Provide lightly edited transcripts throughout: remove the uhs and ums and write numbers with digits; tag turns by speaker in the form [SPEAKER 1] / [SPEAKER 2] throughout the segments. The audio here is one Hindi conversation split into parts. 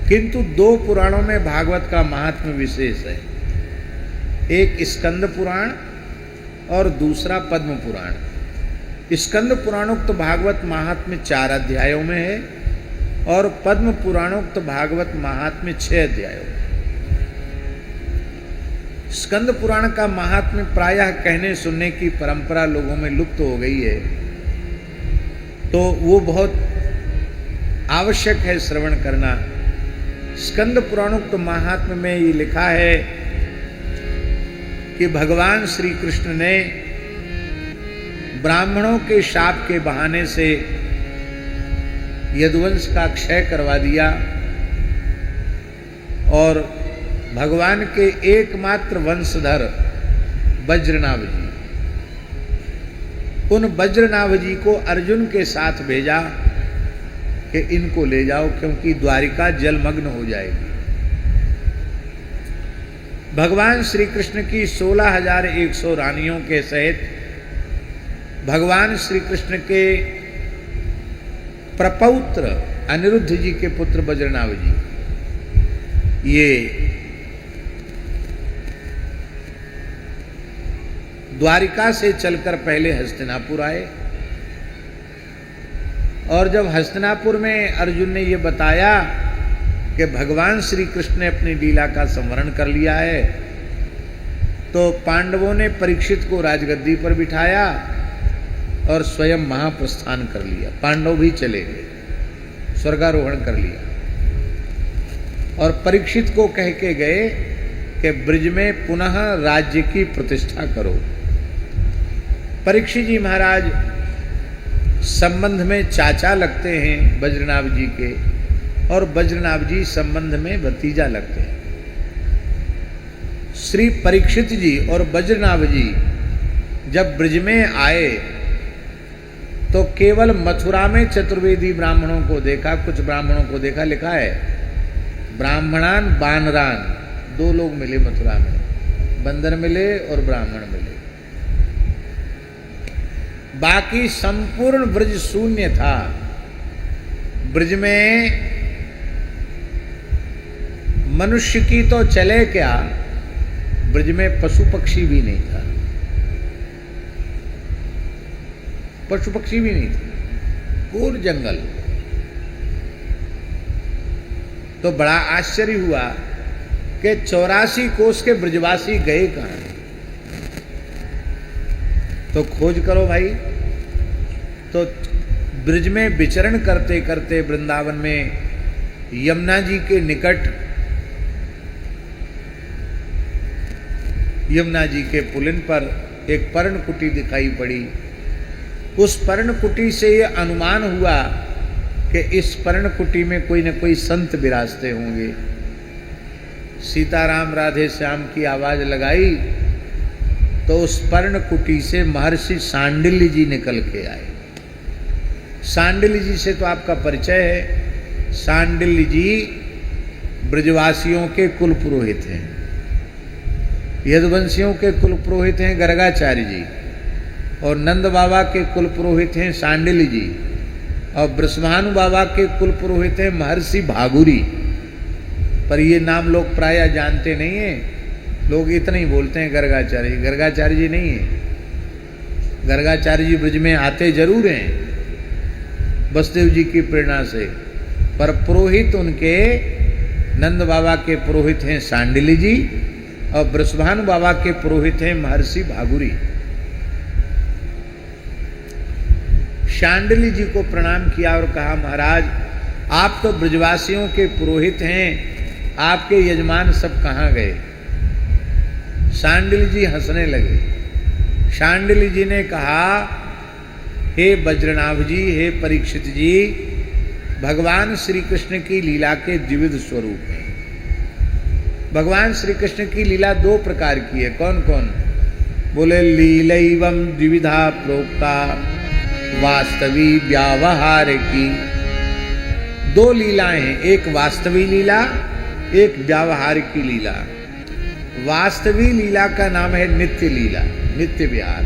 [SPEAKER 1] किंतु दो पुराणों में भागवत का महात्म्य विशेष है, एक स्कंद पुराण और दूसरा पद्म पुराण। स्कंद पुराणोक्त भागवत महात्म्य 4 अध्यायों में है और पद्म पुराणोक्त भागवत महात्म्य 6 अध्यायों में। स्कंद पुराण का महात्म्य प्रायः कहने सुनने की परंपरा लोगों में लुप्त हो गई है, तो वो बहुत आवश्यक है श्रवण करना। स्कंद पुराणोक्त महात्म्य में ये लिखा है कि भगवान श्री कृष्ण ने ब्राह्मणों के शाप के बहाने से यदुवंश का क्षय करवा दिया और भगवान के एकमात्र वंशधर वज्रनाभ जी, उन वज्रनाभ जी को अर्जुन के साथ भेजा कि इनको ले जाओ क्योंकि द्वारिका जलमग्न हो जाएगी। भगवान श्री कृष्ण की 16,100 रानियों के सहित भगवान श्री कृष्ण के प्रपौत्र अनिरुद्ध जी के पुत्र वज्रनाभ जी, ये द्वारिका से चलकर पहले हस्तिनापुर आए और जब हस्तिनापुर में अर्जुन ने ये बताया कि भगवान श्री कृष्ण ने अपनी लीला का संवरण कर लिया है, तो पांडवों ने परीक्षित को राजगद्दी पर बिठाया और स्वयं महाप्रस्थान कर लिया। पांडव भी चले गए, स्वर्गारोहण कर लिया और परीक्षित को कह के गए कि ब्रज में पुनः राज्य की प्रतिष्ठा करो। परीक्षित जी महाराज संबंध में चाचा लगते हैं वज्रनाभ जी के और वज्रनाभ जी संबंध में भतीजा लगते हैं। श्री परीक्षित जी और वज्रनाभ जी जब ब्रज में आए तो केवल मथुरा में चतुर्वेदी ब्राह्मणों को देखा, कुछ ब्राह्मणों को देखा, लिखा है ब्राह्मणान बानरान, 2 लोग मिले मथुरा में, बंदर मिले और ब्राह्मण मिले। बाकी संपूर्ण ब्रज शून्य था। ब्रज में मनुष्य की तो चले क्या, ब्रज में पशु पक्षी भी नहीं था, पशु पक्षी भी नहीं थे, घोर जंगल। तो बड़ा आश्चर्य हुआ कि 84 कोस के ब्रजवासी गए कहां। तो खोज करो भाई। तो ब्रज में विचरण करते करते वृंदावन में यमुना जी के निकट, यमुना जी के पुलिन पर एक पर्णकुटी दिखाई पड़ी। उस पर्णकुटी से ये अनुमान हुआ कि इस पर्णकुटी में कोई न कोई संत विराजते होंगे। सीताराम राधे श्याम की आवाज लगाई तो उस पर्णकुटी से महर्षि सांडिल्य जी निकल के आए। सांडिल्य जी से तो आपका परिचय है। सांडिल्य जी ब्रजवासियों के कुल पुरोहित हैं, यदुवंशियों के कुल पुरोहित हैं गर्गाचार्य जी, और नंद बाबा के कुल पुरोहित हैं सांडिल्य जी, और ब्रह्मानु बाबा के कुल पुरोहित हैं महर्षि भागुरी। पर ये नाम लोग प्रायः जानते नहीं हैं, लोग इतना ही बोलते हैं गर्गाचार्य जी। गर्गाचार्य जी नहीं है। गर्गाचार्य जी ब्रज में आते जरूर हैं वसुदेव जी की प्रेरणा से, पर पुरोहित उनके नंद बाबा के पुरोहित हैं सांडिल्य जी और ब्रह्मानु बाबा के पुरोहित हैं महर्षि भागुरी। सांडिल्य जी को प्रणाम किया और कहा, महाराज आप तो ब्रजवासियों के पुरोहित हैं, आपके यजमान सब कहाँ गए। सांडिल्य जी हंसने लगे। सांडिल्य जी ने कहा, हे वज्रनाभ जी, हे परीक्षित जी, भगवान श्री कृष्ण की लीला के द्विविध स्वरूप हैं। भगवान श्री कृष्ण की लीला 2 प्रकार की है। कौन कौन? बोले लीलैवं द्विविधा प्रोक्ता वास्तवी व्यावहार की। 2 लीलाएं हैं, एक वास्तवी लीला, एक व्यावहार की लीला। वास्तवी लीला का नाम है नित्य लीला, नित्य विहार,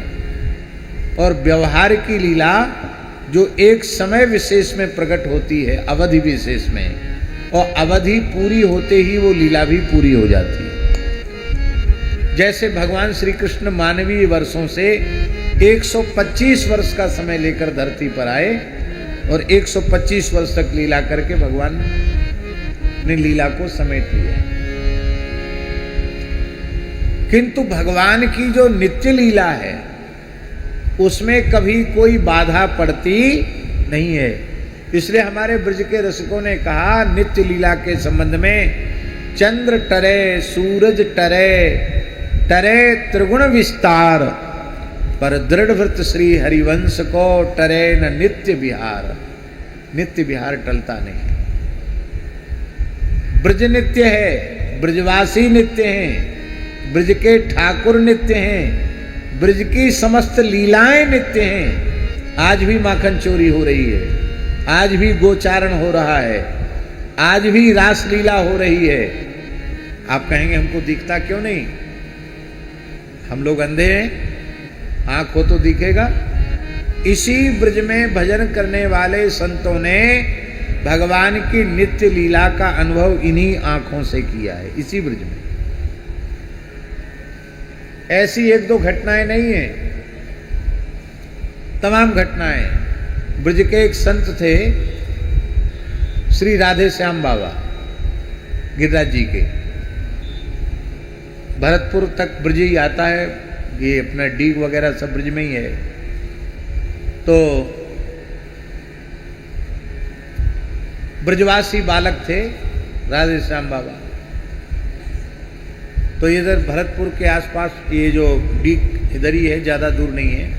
[SPEAKER 1] और व्यवहार की लीला जो एक समय विशेष में प्रकट होती है, अवधि विशेष में, और अवधि पूरी होते ही वो लीला भी पूरी हो जाती है। जैसे भगवान श्री कृष्ण मानवीय वर्षों से 125 वर्ष का समय लेकर धरती पर आए और 125 वर्ष तक लीला करके भगवान ने लीला को समेट लिया। किंतु भगवान की जो नित्य लीला है उसमें कभी कोई बाधा पड़ती नहीं है। इसलिए हमारे ब्रज के रसिकों ने कहा नित्य लीला के संबंध में, चंद्र टरे सूरज टरे टरे त्रिगुण विस्तार, पर दृढ़ व्रत श्री हरिवंश को टरे न नित्य विहार। नित्य विहार टलता नहीं। ब्रज नित्य है, ब्रजवासी नित्य हैं, ब्रज के ठाकुर नित्य हैं, ब्रज की समस्त लीलाएं नित्य हैं। आज भी माखन चोरी हो रही है, आज भी गोचारण हो रहा है, आज भी रास लीला हो रही है। आप कहेंगे हमको दिखता क्यों नहीं? हम लोग अंधे हैं? आंख हो तो दिखेगा। इसी ब्रज में भजन करने वाले संतों ने भगवान की नित्य लीला का अनुभव इन्हीं आंखों से किया है, इसी ब्रज में। ऐसी एक दो घटनाएं नहीं है, तमाम घटनाएं। ब्रज के एक संत थे श्री राधे श्याम बाबा गिरिराज जी के। भरतपुर तक ब्रज ही आता है, ये अपना डीग वगैरह सब ब्रज में ही है। तो ब्रजवासी बालक थे राधे श्याम बाबा। तो इधर भरतपुर के आसपास ये जो डीग इधर ही है, ज़्यादा दूर नहीं है।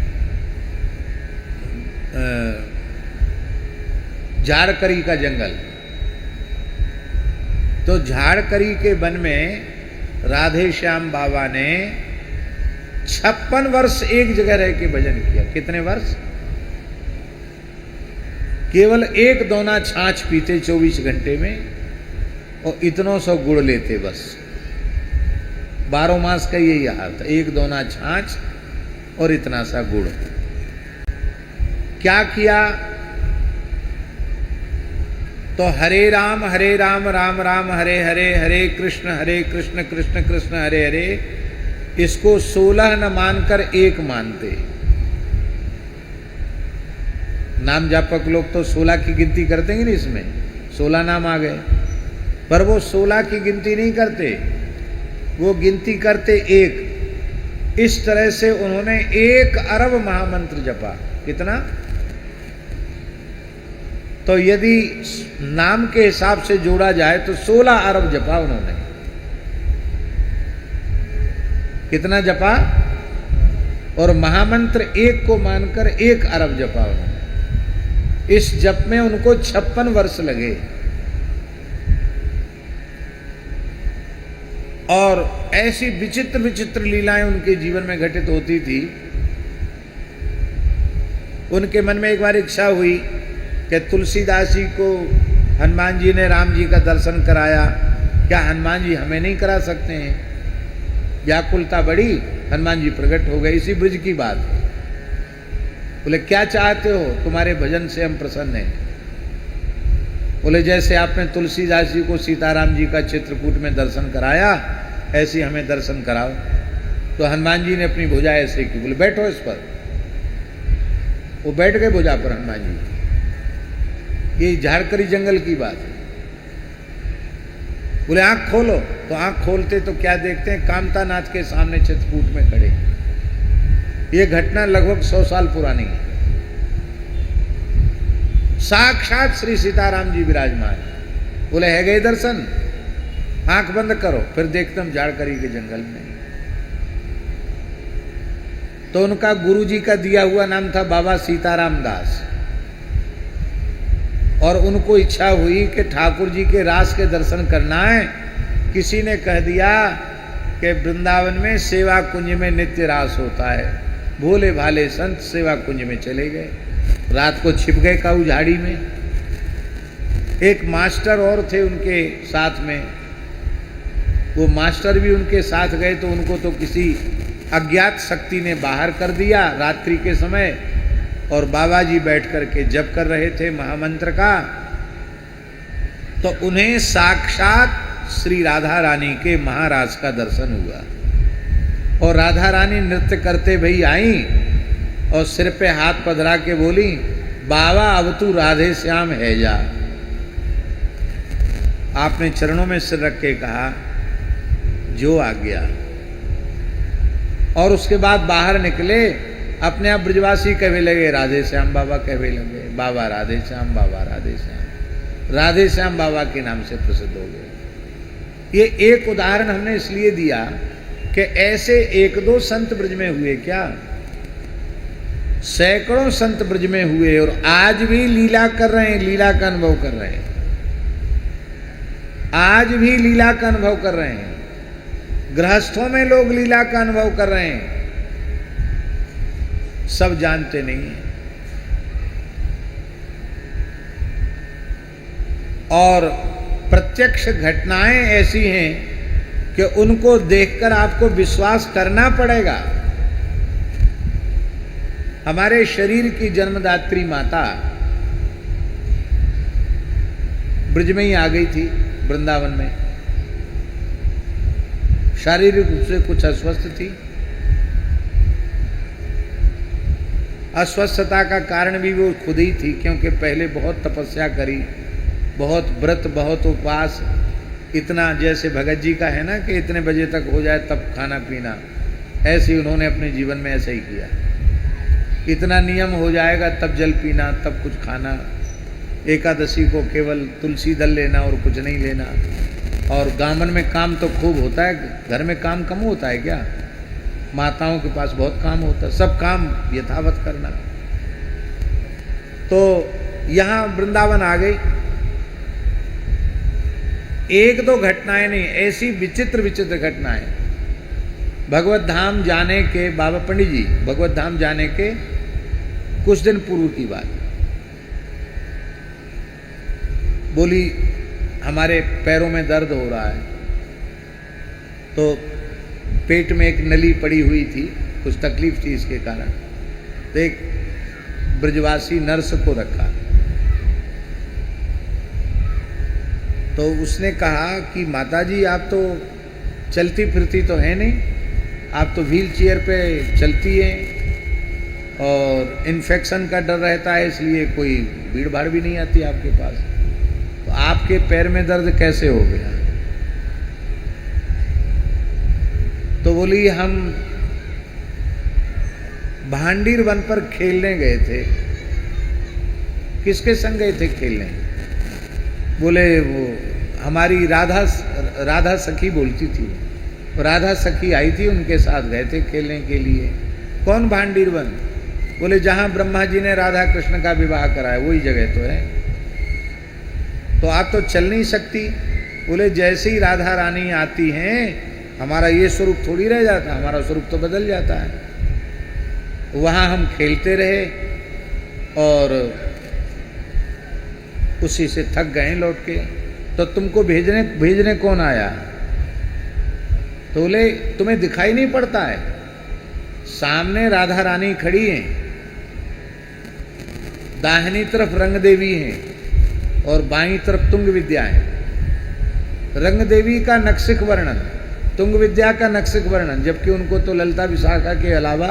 [SPEAKER 1] झाड़करी का जंगल। तो झाड़करी के वन में राधे श्याम बाबा ने 56 वर्ष एक जगह रह के भजन किया। कितने वर्ष? केवल एक दोना छाछ पीते 24 घंटे में और इतनों सौ गुड़ लेते बस। 12 मास का यही हाल था, एक दोना छाछ और इतना सा गुड़। क्या किया? तो हरे राम राम राम हरे हरे, हरे कृष्ण कृष्ण कृष्ण हरे हरे, इसको 16 न मानकर एक मानते। नाम जापक लोग तो 16 की गिनती करते हैं ना, इसमें 16 नाम आ गए, पर वो 16 की गिनती नहीं करते, वो गिनती करते एक। इस तरह से उन्होंने 1 अरब महामंत्र जपा। कितना? तो यदि नाम के हिसाब से जोड़ा जाए तो 16 अरब जपा उन्होंने। कितना जपा? और महामंत्र एक को मानकर 1 अरब जपा उन्होंने। इस जप में उनको 56 वर्ष लगे। और ऐसी विचित्र विचित्र लीलाएं उनके जीवन में घटित होती थी। उनके मन में एक बार इच्छा हुई कि तुलसीदास जी को हनुमान जी ने राम जी का दर्शन कराया, क्या हनुमान जी हमें नहीं करा सकते हैं? व्याकुलता बढ़ी, हनुमान जी प्रकट हो गए। इसी ब्रज की बात है। बोले क्या चाहते हो? तुम्हारे भजन से हम प्रसन्न हैं। बोले जैसे आपने तुलसीदास जी को सीताराम जी का चित्रकूट में दर्शन कराया, ऐसे हमें दर्शन कराओ। तो हनुमान जी ने अपनी भुजा ऐसे की। बोले बैठो इस पर। वो बैठ गए भुजा पर हनुमान जी। ये झाड़करी जंगल की बात है। बोले आंख खोलो। तो आंख खोलते तो क्या देखते हैं? कामता नाथ के सामने चित्रकूट में खड़े। ये घटना लगभग 100 साल पुरानी है। साक्षात श्री सीताराम जी विराजमान। बोले है गए दर्शन? आंख बंद करो। फिर देखते हम झाड़करी के जंगल में। तो उनका गुरु जी का दिया हुआ नाम था बाबा सीताराम दास। और उनको इच्छा हुई कि ठाकुर जी के रास के दर्शन करना है। किसी ने कह दिया कि वृंदावन में सेवा कुंज में नित्य रास होता है। भोले भाले संत सेवा कुंज में चले गए। रात को छिप गए काऊ झाड़ी में। एक मास्टर और थे उनके साथ में। वो मास्टर भी उनके साथ गए तो उनको तो किसी अज्ञात शक्ति ने बाहर कर दिया रात्रि के समय। और बाबा जी बैठ कर के जप कर रहे थे महामंत्र का। तो उन्हें साक्षात श्री राधा रानी के महाराज का दर्शन हुआ और राधा रानी नृत्य करते भई आई और सिर पे हाथ पधरा के बोली, बाबा अब तू राधे श्याम है जा। आपने चरणों में सिर रख के कहा, जो आ गया। और उसके बाद बाहर निकले, अपने आप ब्रजवासी कहने लगे, राधे श्याम बाबा कहने लगे, बाबा राधे श्याम, बाबा राधे श्याम। राधे श्याम बाबा के नाम से प्रसिद्ध हो गए। ये एक उदाहरण हमने इसलिए दिया कि ऐसे एक दो संत ब्रज में हुए क्या, सैकड़ों संत ब्रज में हुए और आज भी लीला कर रहे हैं, लीला का अनुभव कर रहे हैं, आज भी लीला का अनुभव कर रहे हैं। गृहस्थों में लोग लीला का अनुभव कर रहे हैं, सब जानते नहीं हैं। और प्रत्यक्ष घटनाएं ऐसी हैं कि उनको देखकर आपको विश्वास करना पड़ेगा। हमारे शरीर की जन्मदात्री माता ब्रज में ही आ गई थी, वृंदावन में। शारीरिक रूप से कुछ अस्वस्थ थी। अस्वस्थता का कारण भी वो खुद ही थी, क्योंकि पहले बहुत तपस्या करी, बहुत व्रत, बहुत उपवास। इतना जैसे भगत जी का है ना कि इतने बजे तक हो जाए तब खाना पीना, ऐसे उन्होंने अपने जीवन में ऐसा ही किया। इतना नियम हो जाएगा तब जल पीना, तब कुछ खाना। एकादशी को केवल तुलसी दल लेना और कुछ नहीं लेना। और गामन में काम तो खूब होता है, घर में काम कम होता है क्या? माताओं के पास बहुत काम होता है, सब काम यथावत करना। तो यहाँ वृंदावन आ गई। एक दो घटनाएं नहीं, ऐसी विचित्र विचित्र घटनाएं। भगवत धाम जाने के, बाबा पंडित जी भगवत धाम जाने के कुछ दिन पूर्व की बात। बोली, हमारे पैरों में दर्द हो रहा है। तो पेट में एक नली पड़ी हुई थी, कुछ तकलीफ थी इसके कारण। तो एक ब्रजवासी नर्स को रखा। तो उसने कहा कि माताजी आप तो चलती फिरती तो है नहीं, आप तो व्हील चेयर पे चलती हैं और इन्फेक्शन का डर रहता है, इसलिए कोई भीड़ भाड़ भी नहीं आती आपके पास। तो आपके पैर में दर्द कैसे हो गया? तो बोली, हम भांडीर वन पर खेलने गए थे। किसके संग गए थे खेलने? बोले, वो हमारी राधा सखी बोलती थी, राधा सखी आई थी, उनके साथ गए थे खेलने के लिए। कौन भांडीर वन? बोले, जहां ब्रह्मा जी ने राधा कृष्ण का विवाह कराया वही जगह तो है। तो आप तो चल नहीं सकती। बोले, जैसे ही राधा रानी आती हैं हमारा ये स्वरूप थोड़ी रह जाता, हमारा स्वरूप तो बदल जाता है। वहां हम खेलते रहे और उसी से थक गए लौट के। तो तुमको भेजने कौन आया? तो बोले, तुम्हें दिखाई नहीं पड़ता है? सामने राधा रानी खड़ी हैं, दाहिनी तरफ रंग देवी हैं और बाईं तरफ तुंग विद्या है। रंग देवी का नक्सिक वर्णन, तुंग विद्या का नक्सिक वर्णन, जबकि उनको तो ललिता विशाखा के अलावा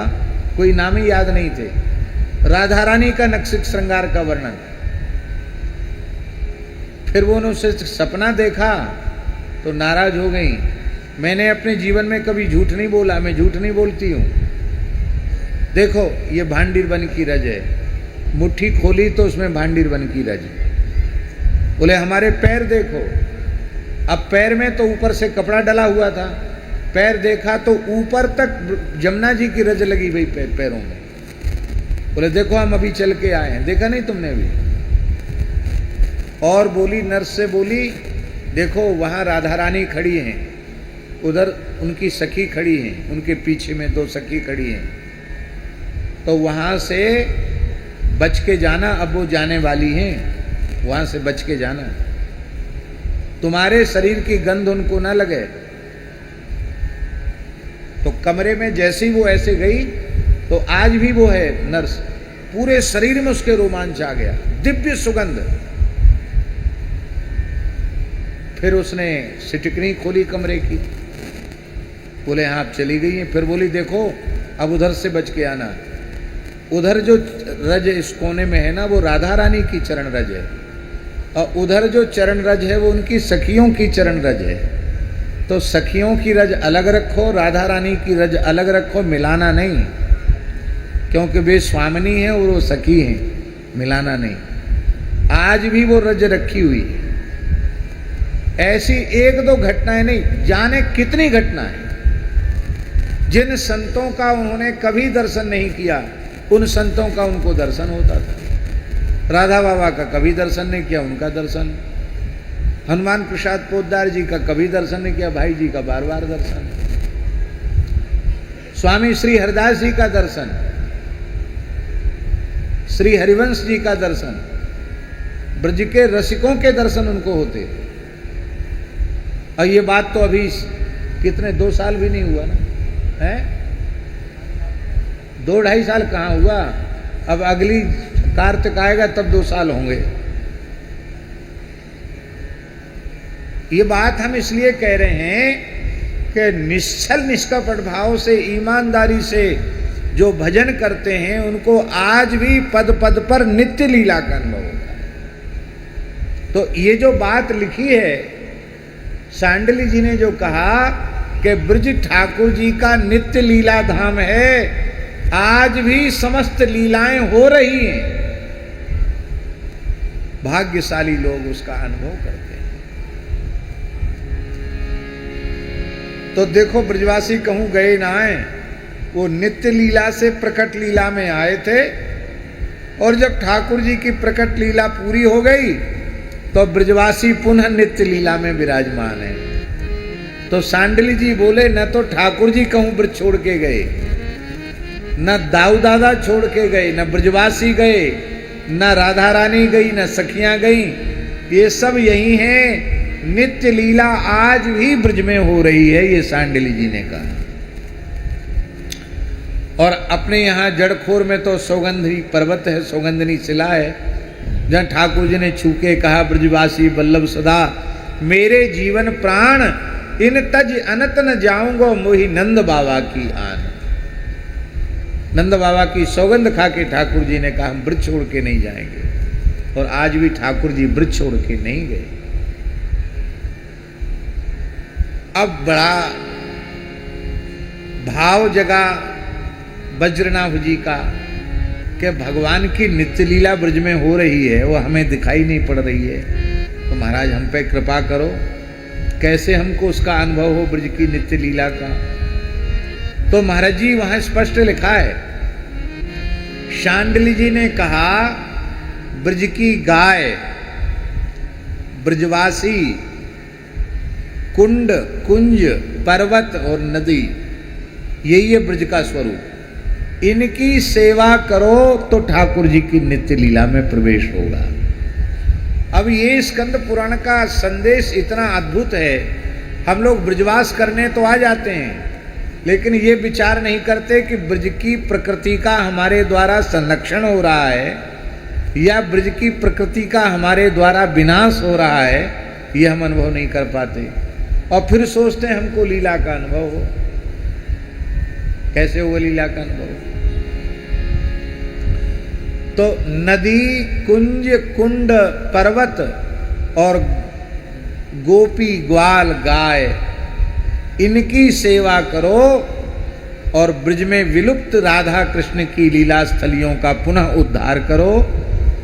[SPEAKER 1] कोई नाम ही याद नहीं थे। राधा रानी का नक्सिक श्रृंगार का वर्णन। फिर वो उनसे सपना देखा तो नाराज हो गई। मैंने अपने जीवन में कभी झूठ नहीं बोला, मैं झूठ नहीं बोलती हूँ। देखो ये भांडीर वन की रज है। मुट्ठी खोली तो उसमें भांडीर वन की रज। बोले, हमारे पैर देखो। अब पैर में तो ऊपर से कपड़ा डला हुआ था, पैर देखा तो ऊपर तक जमुना जी की रज लगी हुई पैरों में। बोले, देखो हम अभी चल के आए हैं, देखा नहीं तुमने अभी? और बोली, नर्स से बोली, देखो वहां राधा रानी खड़ी हैं, उधर उनकी सखी खड़ी हैं, उनके पीछे में दो सखी खड़ी हैं। तो वहां से बच के जाना, अब वो जाने वाली हैं, वहां से बच के जाना, तुम्हारे शरीर की गंध उनको ना लगे। तो कमरे में जैसे ही वो ऐसे गई तो आज भी वो है नर्स, पूरे शरीर में उसके रोमांच आ गया, दिव्य सुगंध। फिर उसने सिटकनी खोली कमरे की, बोले हाँ आप चली गई हैं। फिर बोली देखो अब उधर से बच के आना, उधर जो रज इस कोने में है ना वो राधा रानी की चरण रज है, और उधर जो चरण रज है वो उनकी सखियों की चरण रज है। तो सखियों की रज अलग रखो, राधा रानी की रज अलग रखो, मिलाना नहीं, क्योंकि वे स्वामिनी हैं और वो सखी हैं, मिलाना नहीं। आज भी वो रज रखी हुई है। ऐसी एक दो घटनाएं नहीं, जाने कितनी घटनाएं। जिन संतों का उन्होंने कभी दर्शन नहीं किया, उन संतों का उनको दर्शन होता था। राधा बाबा का कभी दर्शन नहीं किया, उनका दर्शन। हनुमान प्रसाद पोद्दार जी का कभी दर्शन नहीं किया, भाई जी का बार बार दर्शन। स्वामी श्री हरिदास जी का दर्शन, श्री हरिवंश जी का दर्शन, ब्रज के रसिकों के दर्शन उनको होते। और ये बात तो अभी कितने 2 साल भी नहीं हुआ ना, है 2-2.5 साल कहाँ हुआ। अब अगली कार्तिक आएगा तब 2 साल होंगे। ये बात हम इसलिए कह रहे हैं कि निश्चल निष्कपट भाव से, ईमानदारी से जो भजन करते हैं उनको आज भी पद पद पर नित्य लीला का अनुभव होता है। तो ये जो बात लिखी है सांडली जी ने, जो कहा कि ब्रज ठाकुर जी का नित्य लीला धाम है, आज भी समस्त लीलाएं हो रही हैं। भाग्यशाली लोग उसका अनुभव करते हैं। तो देखो ब्रजवासी कहूं गए ना आए, वो नित्य लीला से प्रकट लीला में आए थे, और जब ठाकुर जी की प्रकट लीला पूरी हो गई तो ब्रजवासी पुनः नित्य लीला में विराजमान है। तो सांडली जी बोले न तो ठाकुर जी कहूं ब्रज छोड़ के गए, न दाऊ दादा छोड़ के गए, न ब्रजवासी गए, न राधा रानी गई, न सखियां गई, ये सब यही हैं। नित्य लीला आज भी ब्रज में हो रही है, ये सांडली जी ने कहा। और अपने यहां जड़खोर में तो सौगंधी पर्वत है, सौगंधनी शिला है, जहां ठाकुर जी ने छू के कहा ब्रजवासी बल्लभ सदा मेरे जीवन प्राण, इन तज अनत न जाऊंगो मोहि नंद बाबा की आन। नंद बाबा की सौगंध खा के ठाकुर जी ने कहा हम ब्रज छोड़ के नहीं जाएंगे। और आज भी ठाकुर जी ब्रज छोड़ के नहीं गए। अब बड़ा भाव जगा वज्रनाभ जी का कि भगवान की नित्य लीला ब्रज में हो रही है, वो हमें दिखाई नहीं पड़ रही है। तो महाराज हम पे कृपा करो, कैसे हमको उसका अनुभव हो ब्रज की नित्य लीला का। तो महाराज जी वहां स्पष्ट लिखा है, शांडली जी ने कहा ब्रज की गाय, ब्रजवासी, कुंड, कुंज, पर्वत और नदी, यही है ब्रज का स्वरूप। इनकी सेवा करो तो ठाकुर जी की नित्य लीला में प्रवेश होगा। अब ये स्कंद पुराण का संदेश इतना अद्भुत है, हम लोग ब्रजवास करने तो आ जाते हैं, लेकिन ये विचार नहीं करते कि ब्रज की प्रकृति का हमारे द्वारा संरक्षण हो रहा है या ब्रज की प्रकृति का हमारे द्वारा विनाश हो रहा है, ये हम अनुभव नहीं कर पाते। और फिर सोचते हैं हमको लीला का अनुभव हो। कैसे हुआ लीला का अनुभव? तो नदी, कुंज, कुंड, पर्वत और गोपी, ग्वाल, गाय, इनकी सेवा करो और ब्रज में विलुप्त राधा कृष्ण की लीला स्थलियों का पुनः उद्धार करो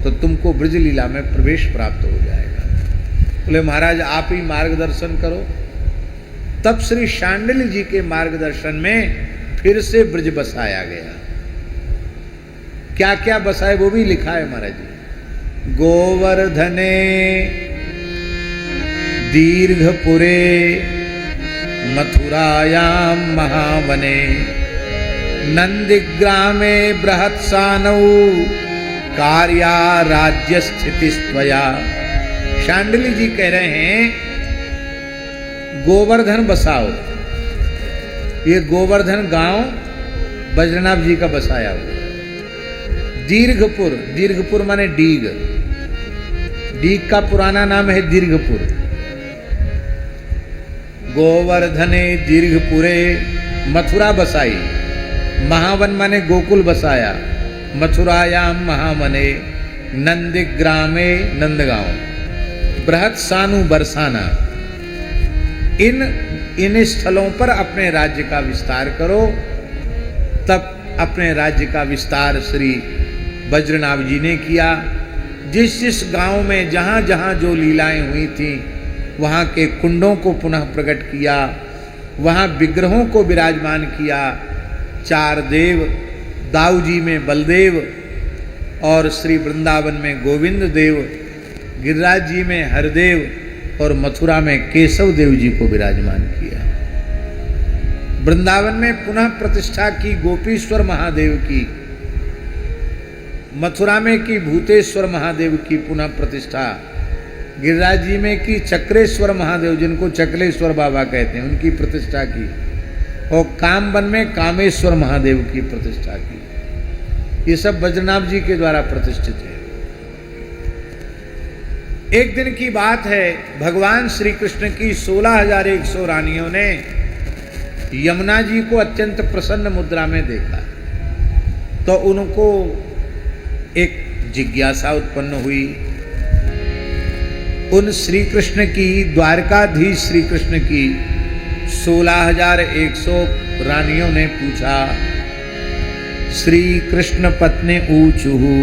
[SPEAKER 1] तो तुमको ब्रज लीला में प्रवेश प्राप्त हो जाएगा। बोले महाराज आप ही मार्गदर्शन करो। तब श्री शांडिल्य जी के मार्गदर्शन में फिर से ब्रज बसाया गया। क्या क्या बसाए वो भी लिखा है महाराज जी। गोवर्धने, दीर्घपुरे, मथुरायाम महावने, नंदिग्रामे बृहत्सानौ, कार्या राज्य स्थितिस्त्वया। शांडिल्य जी कह रहे हैं गोवर्धन बसाओ। ये गोवर्धन गांव बज्रनाभ जी का बसाया हुआ। दीर्घपुर, दीर्घपुर माने डीग, डीग का पुराना नाम है दीर्घपुर। गोवर्धने दीर्घपुरे मथुरा बसाई। महावन माने गोकुल बसाया। मथुरायाम महावने नंदिग्रामे नंदगांव बृहत सानु बरसाना। इन स्थलों पर अपने राज्य का विस्तार करो। तब अपने राज्य का विस्तार श्री वज्रनाभ जी ने किया। जिस जिस गांव में जहां जहां जो लीलाएं हुई थी वहां के कुंडों को पुनः प्रकट किया, वहां विग्रहों को विराजमान किया। चार देव, दाऊ जी में बलदेव और श्री वृंदावन में गोविंद देव, गिरिराज जी में हरदेव और मथुरा में केशव देव जी को विराजमान किया। वृंदावन में पुनः प्रतिष्ठा की गोपीश्वर महादेव की, मथुरा में की भूतेश्वर महादेव की पुनः प्रतिष्ठा, गिरिराज जी में की चक्रेश्वर महादेव जिनको चकलेश्वर बाबा कहते हैं उनकी प्रतिष्ठा की, और कामवन में कामेश्वर महादेव की प्रतिष्ठा की। ये सब वज्रनाभ जी के द्वारा प्रतिष्ठित है। एक दिन की बात है, भगवान श्री कृष्ण की 16,100 रानियों ने यमुना जी को अत्यंत प्रसन्न मुद्रा में देखा तो उनको एक जिज्ञासा उत्पन्न हुई। उन श्री कृष्ण की, द्वारकाधीश श्री कृष्ण की 16,100 रानियों ने पूछा, श्री कृष्ण पत्नी ऊचुहु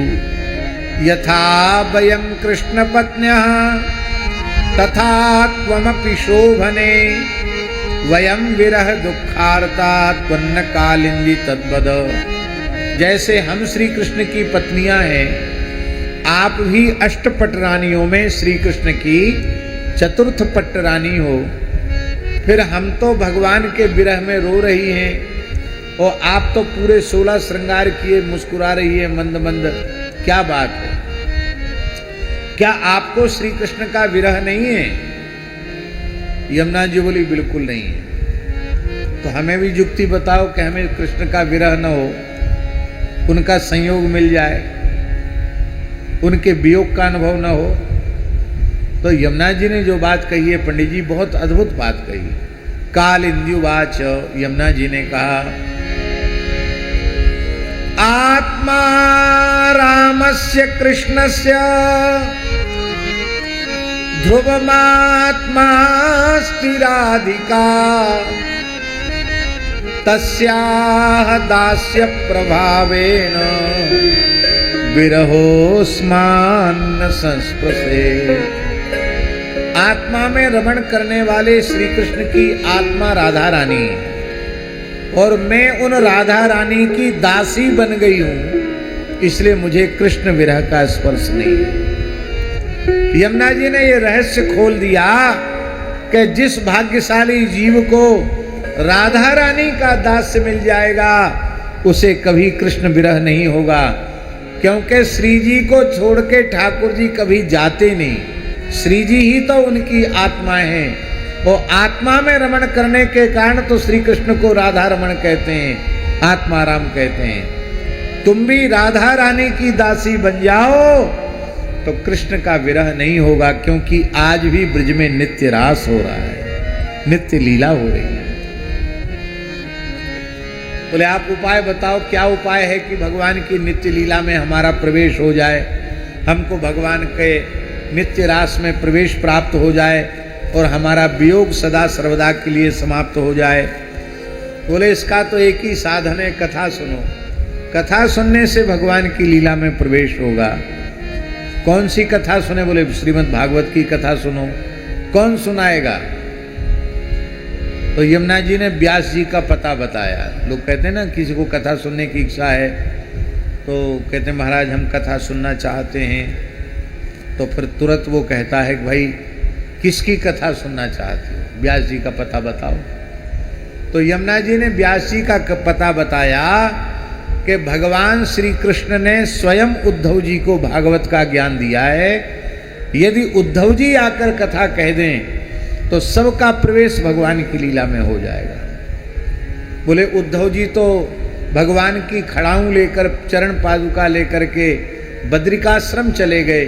[SPEAKER 1] यथा वयं कृष्ण पत्न्यः तथा त्वमपि शोभने वयं विरह दुखार्ता त्वन्न कालिंदी तद्वद। जैसे हम श्री कृष्ण की पत्नियां हैं, आप भी अष्टपट रानियों में श्री कृष्ण की चतुर्थ पट्ट रानी हो। फिर हम तो भगवान के विरह में रो रही हैं और आप तो पूरे 16 श्रृंगार किए मुस्कुरा रही है मंद मंद। क्या बात है? क्या आपको श्री कृष्ण का विरह नहीं है? यमुना जी बोली बिल्कुल नहीं है। तो हमें भी युक्ति बताओ कि हमें कृष्ण का विरह न हो, उनका संयोग मिल जाए, उनके वियोग का अनुभव न हो। तो यमुना जी ने जो बात कही है पंडित जी, बहुत अद्भुत बात कही। कालिंद्युवाच, यमुना जी ने कहा, आत्मा रामस्य कृष्णस्य ध्रुवमात्मा स्थिराधिका तस्याह दास्य प्रभावेन विरहोस्मान संस्पृशे। आत्मा में रमण करने वाले श्री कृष्ण की आत्मा राधा रानी है और मैं उन राधा रानी की दासी बन गई हूं, इसलिए मुझे कृष्ण विरह का स्पर्श नहीं है। यमुना जी ने यह रहस्य खोल दिया कि जिस भाग्यशाली जीव को राधा रानी का दास्य मिल जाएगा उसे कभी कृष्ण विरह नहीं होगा, क्योंकि श्री जी को छोड़ के ठाकुर जी कभी जाते नहीं। श्री जी ही तो उनकी आत्मा है और आत्मा में रमण करने के कारण तो श्री कृष्ण को राधा रमण कहते हैं, आत्माराम कहते हैं। तुम भी राधा रानी की दासी बन जाओ तो कृष्ण का विरह नहीं होगा, क्योंकि आज भी ब्रज में नित्य रास हो रहा है, नित्य लीला हो रही है। बोले आप उपाय बताओ, क्या उपाय है कि भगवान की नित्य लीला में हमारा प्रवेश हो जाए, हमको भगवान के नित्य रास में प्रवेश प्राप्त हो जाए और हमारा वियोग सदा सर्वदा के लिए समाप्त हो जाए। बोले इसका तो एक ही साधन है, कथा सुनो। कथा सुनने से भगवान की लीला में प्रवेश होगा। कौन सी कथा सुने? बोले श्रीमद् भागवत की कथा सुनो। कौन सुनाएगा? तो यमुना जी ने व्यास जी का पता बताया। लोग कहते हैं ना, किसी को कथा सुनने की इच्छा है तो कहते हैं महाराज हम कथा सुनना चाहते हैं, तो फिर तुरंत वो कहता है कि भाई किसकी कथा सुनना चाहते हो? व्यास जी का पता बताओ। तो यमुना जी ने व्यास जी का पता बताया कि भगवान श्री कृष्ण ने स्वयं उद्धव जी को भागवत का ज्ञान दिया है। यदि उद्धव जी आकर कथा कह दें तो सबका प्रवेश भगवान की लीला में हो जाएगा। बोले उद्धव जी तो भगवान की खड़ाऊं लेकर, चरण पादुका लेकर के बद्रिकाश्रम चले गए।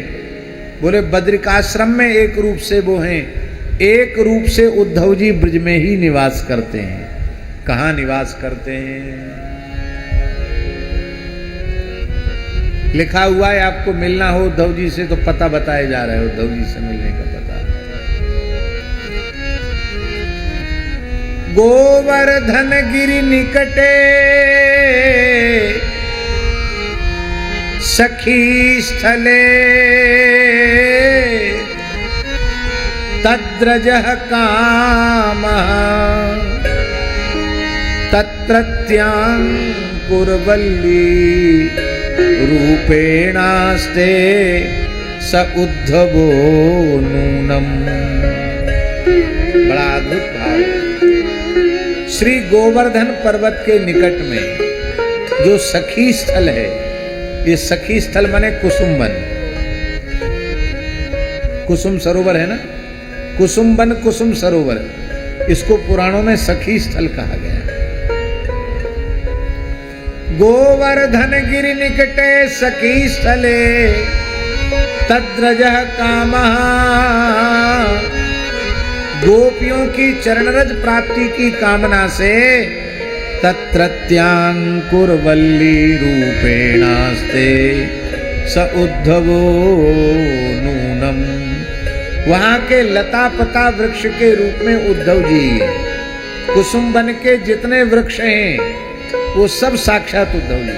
[SPEAKER 1] बोले बद्रिकाश्रम में एक रूप से वो हैं एक रूप से उद्धव जी ब्रज में ही निवास करते हैं। कहाँ निवास करते हैं? लिखा हुआ है, आपको मिलना हो उद्धव जी से तो पता बताया जा रहा है, उद्धव जी से मिलने का पता। गोवर्धन गिरि निकटे सखी स्थले तद्रजः कामः तत्रत्यां कुर्वल्ली रूपेणास्ते स उद्धवो नूनम। बड़ा अद्भुत भाव। श्री गोवर्धन पर्वत के निकट में जो सखी स्थल है, ये सखी स्थल माने कुसुमवन, कुसुम सरोवर है ना, कुसुमवन कुसुम सरोवर, इसको पुराणों में सखी स्थल कहा गया है। गोवर्धन गिरि निकटे सखी स्थले तद्रजः कामः। गोपियों की चरणरज प्राप्ति की कामना से तत्रत्यांकुरवल्ली रूपेणास्ते स उद्धवो नूनम। वहां के लता पता वृक्ष के रूप में उद्धव जी, कुसुम वन के जितने वृक्ष हैं वो सब साक्षात उद्धव जी।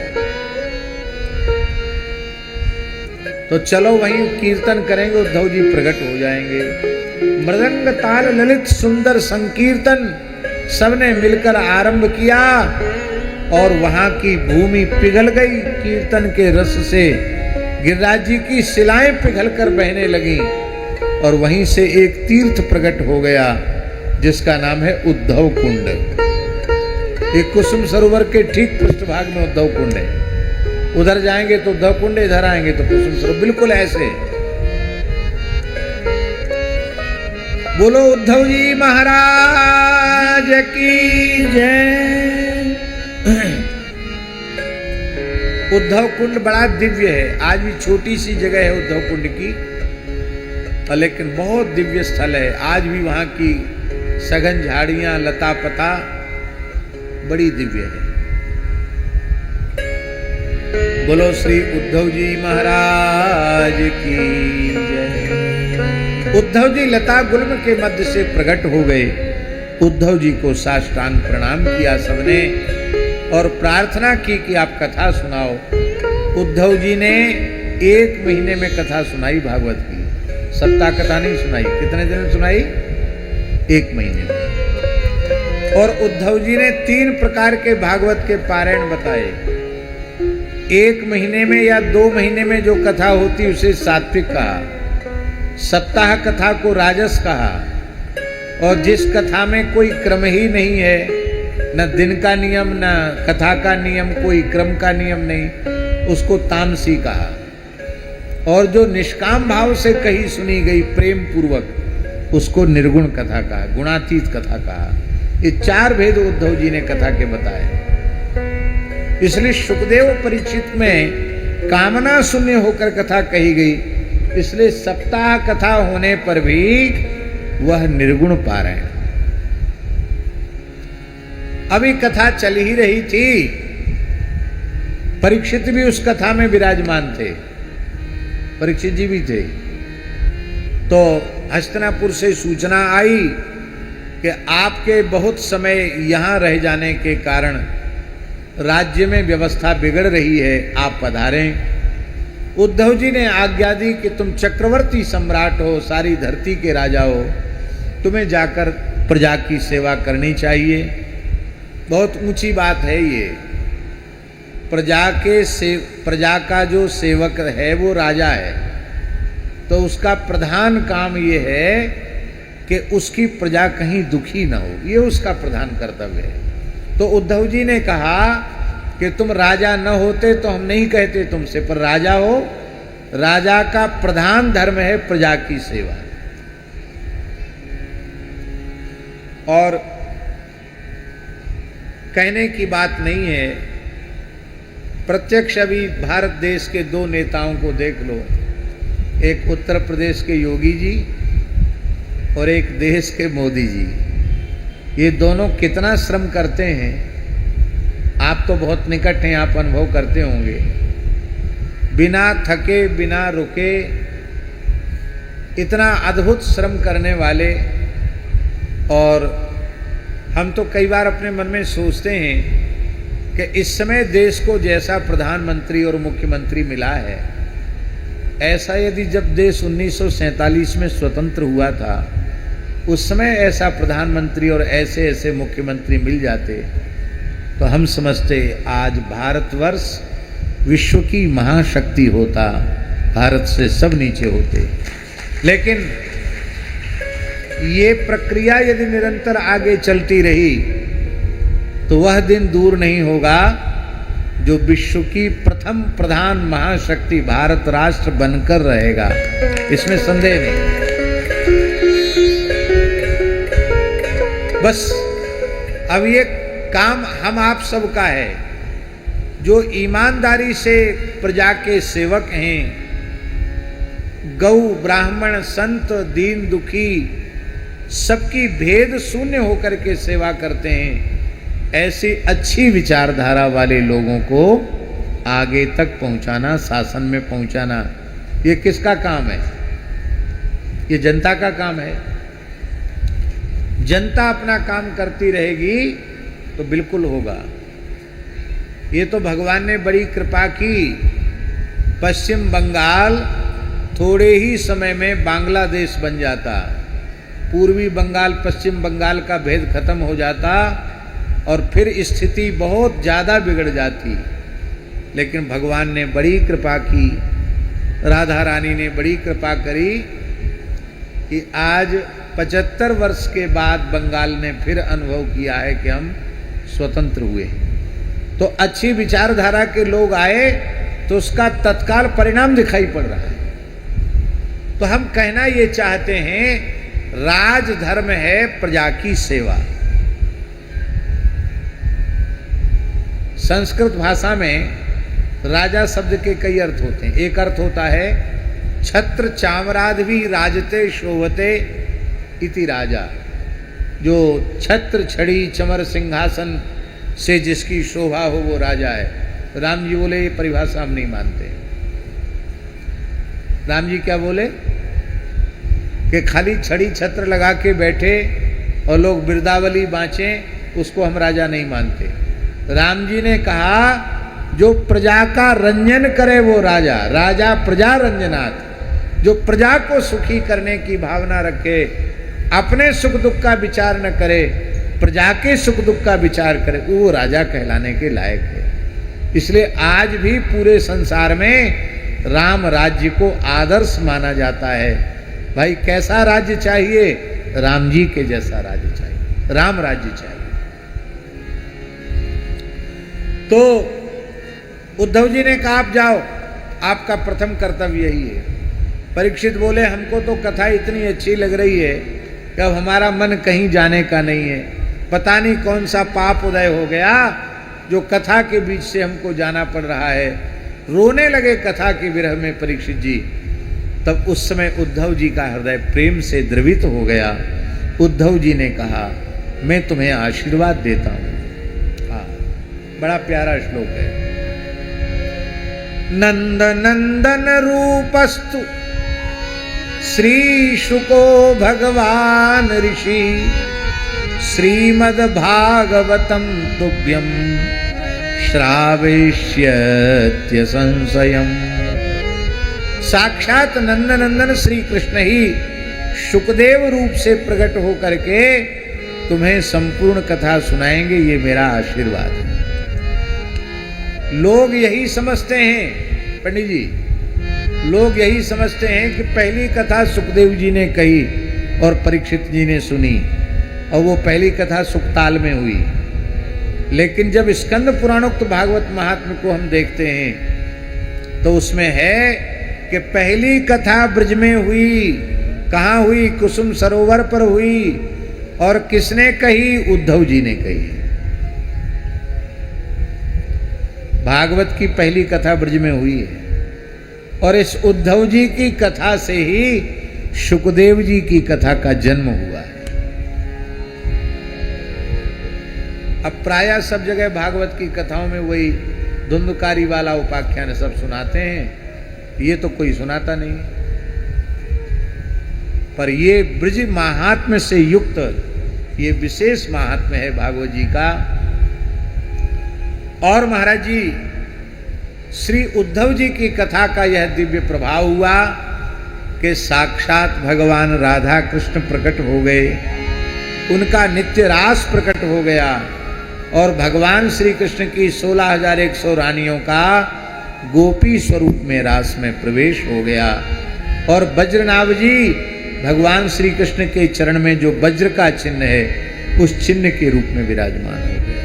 [SPEAKER 1] तो चलो वहीं कीर्तन करेंगे, उद्धव जी प्रकट हो जाएंगे। मृदंग ताल ललित सुंदर संकीर्तन सबने मिलकर आरंभ किया और वहां की भूमि पिघल गई कीर्तन के रस से। गिरिराज जी की शिलाएं पिघलकर बहने लगी और वहीं से एक तीर्थ प्रकट हो गया जिसका नाम है उद्धव कुंड। एक कुसुम सरोवर के ठीक पृष्ठभाग में उद्धव कुंड है। उधर जाएंगे तो उद्धव कुंड, इधर आएंगे तो कुसुम सरोवर, बिल्कुल ऐसे। बोलो उद्धव जी महाराज की जय। उद्धव कुंड बड़ा दिव्य है। आज भी छोटी सी जगह है उद्धव कुंड की, लेकिन बहुत दिव्य स्थल है। आज भी वहां की सघन झाड़ियां, लता पता बड़ी दिव्य है। बोलो श्री उद्धव जी महाराज की जय। उद्धव जी लता गुल्म के मध्य से प्रकट हो गए। उद्धव जी को साष्टांग प्रणाम किया सबने और प्रार्थना की कि आप कथा सुनाओ। उद्धव जी ने 1 महीने में कथा सुनाई भागवत की। सप्ताह कथा नहीं सुनाई। कितने दिन में सुनाई? 1 महीने में। और उद्धव जी ने 3 प्रकार के भागवत के पारायण बताए। 1 महीने में या 2 महीने में जो कथा होती उसे सात्विक कहा, सप्ताह कथा को राजस कहा, और जिस कथा में कोई क्रम ही नहीं है, न दिन का नियम न कथा का नियम, कोई क्रम का नियम नहीं, उसको तामसी कहा। और जो निष्काम भाव से कही सुनी गई प्रेम पूर्वक, उसको निर्गुण कथा कहा, गुणातीत कथा कहा। ये 4 भेद उद्धव जी ने कथा के बताए। इसलिए सुखदेव परीक्षित में कामना शून्य होकर कथा कही गई, इसलिए सप्ताह कथा होने पर भी वह निर्गुण पारायण। अभी कथा चल ही रही थी, परीक्षित भी उस कथा में विराजमान थे, परीक्षित जी भी थे। तो हस्तिनापुर से सूचना आई कि आपके बहुत समय यहां रह जाने के कारण राज्य में व्यवस्था बिगड़ रही है, आप पधारें। उद्धव जी ने आज्ञा दी कि तुम चक्रवर्ती सम्राट हो, सारी धरती के राजा हो, तुम्हें जाकर प्रजा की सेवा करनी चाहिए। बहुत ऊंची बात है ये। प्रजा का जो सेवक है वो राजा है, तो उसका प्रधान काम ये है कि उसकी प्रजा कहीं दुखी ना हो, ये उसका प्रधान कर्तव्य है। तो उद्धव जी ने कहा कि तुम राजा न होते तो हम नहीं कहते तुमसे, पर राजा हो, राजा का प्रधान धर्म है प्रजा की सेवा। और कहने की बात नहीं है, प्रत्यक्ष अभी भारत देश के 2 नेताओं को देख लो, एक उत्तर प्रदेश के योगी जी और एक देश के मोदी जी, ये दोनों कितना श्रम करते हैं, आप तो बहुत निकट हैं, आप अनुभव करते होंगे। बिना थके बिना रुके इतना अद्भुत श्रम करने वाले। और हम तो कई बार अपने मन में सोचते हैं कि इस समय देश को जैसा प्रधानमंत्री और मुख्यमंत्री मिला है, ऐसा यदि जब देश 1947 में स्वतंत्र हुआ था, उस समय ऐसा प्रधानमंत्री और ऐसे ऐसे मुख्यमंत्री मिल जाते, तो हम समझते आज भारतवर्ष विश्व की महाशक्ति होता, भारत से सब नीचे होते। लेकिन ये प्रक्रिया यदि निरंतर आगे चलती रही तो वह दिन दूर नहीं होगा जो विश्व की प्रथम प्रधान महाशक्ति भारत राष्ट्र बनकर रहेगा, इसमें संदेह नहीं। बस अब ये काम हम आप सबका है, जो ईमानदारी से प्रजा के सेवक हैं, गौ ब्राह्मण संत दीन दुखी सबकी भेद शून्य होकर के सेवा करते हैं, ऐसी अच्छी विचारधारा वाले लोगों को आगे तक पहुंचाना, शासन में पहुंचाना, ये किसका काम है? ये जनता का काम है। जनता अपना काम करती रहेगी तो बिल्कुल होगा। ये तो भगवान ने बड़ी कृपा की, पश्चिम बंगाल थोड़े ही समय में बांग्लादेश बन जाता, पूर्वी बंगाल पश्चिम बंगाल का भेद खत्म हो जाता और फिर स्थिति बहुत ज़्यादा बिगड़ जाती। लेकिन भगवान ने बड़ी कृपा की, राधा रानी ने बड़ी कृपा करी कि आज 75 वर्ष के बाद बंगाल ने फिर अनुभव किया है कि हम स्वतंत्र हुए। तो अच्छी विचारधारा के लोग आए तो उसका तत्काल परिणाम दिखाई पड़ रहा है। तो हम कहना ये चाहते हैं, राजधर्म है प्रजा की सेवा। संस्कृत भाषा में राजा शब्द के कई अर्थ होते हैं। एक अर्थ होता है छत्र चामरादि राजते शोभते इति राजा, जो छत्र छड़ी चमर सिंहासन से जिसकी शोभा हो वो राजा है। राम जी बोले ये परिभाषा हम नहीं मानते। राम जी क्या बोले कि खाली छड़ी छत्र लगा के बैठे और लोग बिरदावली बाँचें, उसको हम राजा नहीं मानते। राम जी ने कहा जो प्रजा का रंजन करे वो राजा, राजा प्रजा रंजनाथ। जो प्रजा को सुखी करने की भावना रखे, अपने सुख दुख का विचार न करे, प्रजा के सुख दुख का विचार करे, वो राजा कहलाने के लायक है। इसलिए आज भी पूरे संसार में राम राज्य को आदर्श माना जाता है। भाई कैसा राज्य चाहिए? राम जी के जैसा राज्य चाहिए, राम राज्य चाहिए। तो उद्धव जी ने कहा आप जाओ, आपका प्रथम कर्तव्य यही है। परीक्षित बोले हमको तो कथा इतनी अच्छी लग रही है कि अब हमारा मन कहीं जाने का नहीं है। पता नहीं कौन सा पाप उदय हो गया जो कथा के बीच से हमको जाना पड़ रहा है। रोने लगे कथा के विरह में परीक्षित जी। तब उस समय उद्धव जी का हृदय प्रेम से द्रवित हो गया। उद्धव जी ने कहा मैं तुम्हें आशीर्वाद देता हूं। हाँ, बड़ा प्यारा श्लोक है। नंद नंदन रूपस्तु श्री शुको भगवान ऋषि श्रीमद् भागवतम तुभ्यम श्रावयिष्यत्य संशयम्। साक्षात नंदनंदन श्री कृष्ण ही शुकदेव रूप से प्रकट होकर के तुम्हें संपूर्ण कथा सुनाएंगे, ये मेरा आशीर्वाद है। लोग यही समझते हैं पंडित जी, लोग यही समझते हैं कि पहली कथा सुखदेव जी ने कही और परीक्षित जी ने सुनी, और वो पहली कथा सुखताल में हुई। लेकिन जब स्कंद पुराणोक्त भागवत महात्म्य को हम देखते हैं तो उसमें है कि पहली कथा ब्रज में हुई। कहाँ हुई? कुसुम सरोवर पर हुई। और किसने कही? उद्धव जी ने कही। भागवत की पहली कथा ब्रज में हुई है और इस उद्धव जी की कथा से ही शुकदेव जी की कथा का जन्म हुआ है। अब प्रायः सब जगह भागवत की कथाओं में वही धुंधकारी वाला उपाख्यान सब सुनाते हैं, ये तो कोई सुनाता नहीं। पर ये ब्रज महात्म्य से युक्त ये विशेष महात्म्य है भागवत जी का। और महाराज जी श्री उद्धव जी की कथा का यह दिव्य प्रभाव हुआ कि साक्षात भगवान राधा कृष्ण प्रकट हो गए, उनका नित्य रास प्रकट हो गया और भगवान श्री कृष्ण की 16,100 रानियों का गोपी स्वरूप में रास में प्रवेश हो गया। और वज्रनाभ जी भगवान श्री कृष्ण के चरण में जो वज्र का चिन्ह है उस चिन्ह के रूप में विराजमान हो गए।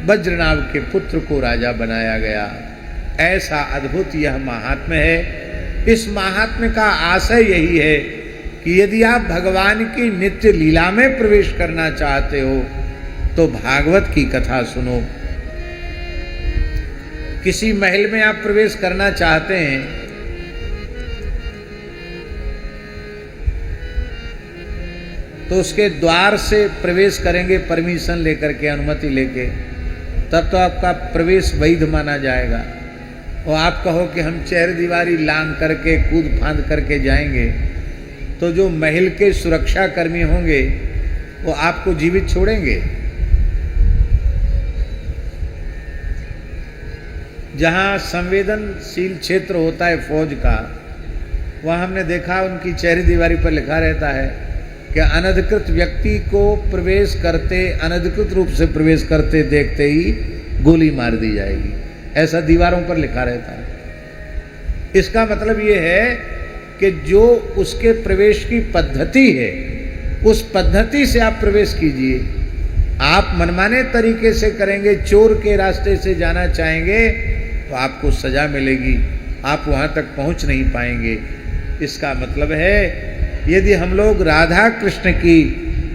[SPEAKER 1] वज्रनाभ के पुत्र को राजा बनाया गया। ऐसा अद्भुत यह महात्म्य है। इस महात्म्य का आशय यही है कि यदि आप भगवान की नित्य लीला में प्रवेश करना चाहते हो तो भागवत की कथा सुनो। किसी महल में आप प्रवेश करना चाहते हैं तो उसके द्वार से प्रवेश करेंगे परमिशन लेकर के, अनुमति लेके, तब तो आपका प्रवेश वैध माना जाएगा। और आप कहो कि हम चहर दीवारी लांग करके कूद फांद करके जाएंगे तो जो महल के सुरक्षा कर्मी होंगे वो आपको जीवित छोड़ेंगे? जहां संवेदनशील क्षेत्र होता है फौज का, वहां हमने देखा उनकी चहरी दीवारी पर लिखा रहता है कि अनधिकृत व्यक्ति को प्रवेश करते, अनधिकृत रूप से प्रवेश करते देखते ही गोली मार दी जाएगी, ऐसा दीवारों पर लिखा रहता है। इसका मतलब ये है कि जो उसके प्रवेश की पद्धति है उस पद्धति से आप प्रवेश कीजिए। आप मनमाने तरीके से करेंगे, चोर के रास्ते से जाना चाहेंगे तो आपको सजा मिलेगी, आप वहां तक पहुंच नहीं पाएंगे। इसका मतलब है यदि हम लोग राधा कृष्ण की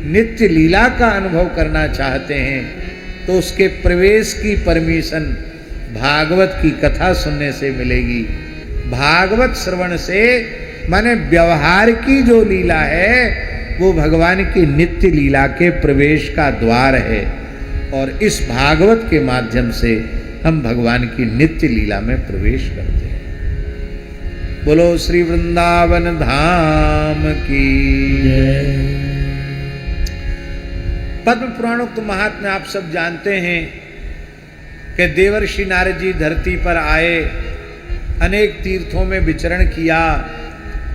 [SPEAKER 1] नित्य लीला का अनुभव करना चाहते हैं तो उसके प्रवेश की परमिशन भागवत की कथा सुनने से मिलेगी। भागवत श्रवण से माने व्यवहार की जो लीला है वो भगवान की नित्य लीला के प्रवेश का द्वार है और इस भागवत के माध्यम से हम भगवान की नित्य लीला में प्रवेश करते हैं। बोलो श्री वृंदावन धाम की जय। पद्म पुराणोक्त महात्म्य आप सब जानते हैं कि देवर्षि नारद जी धरती पर आए, अनेक तीर्थों में विचरण किया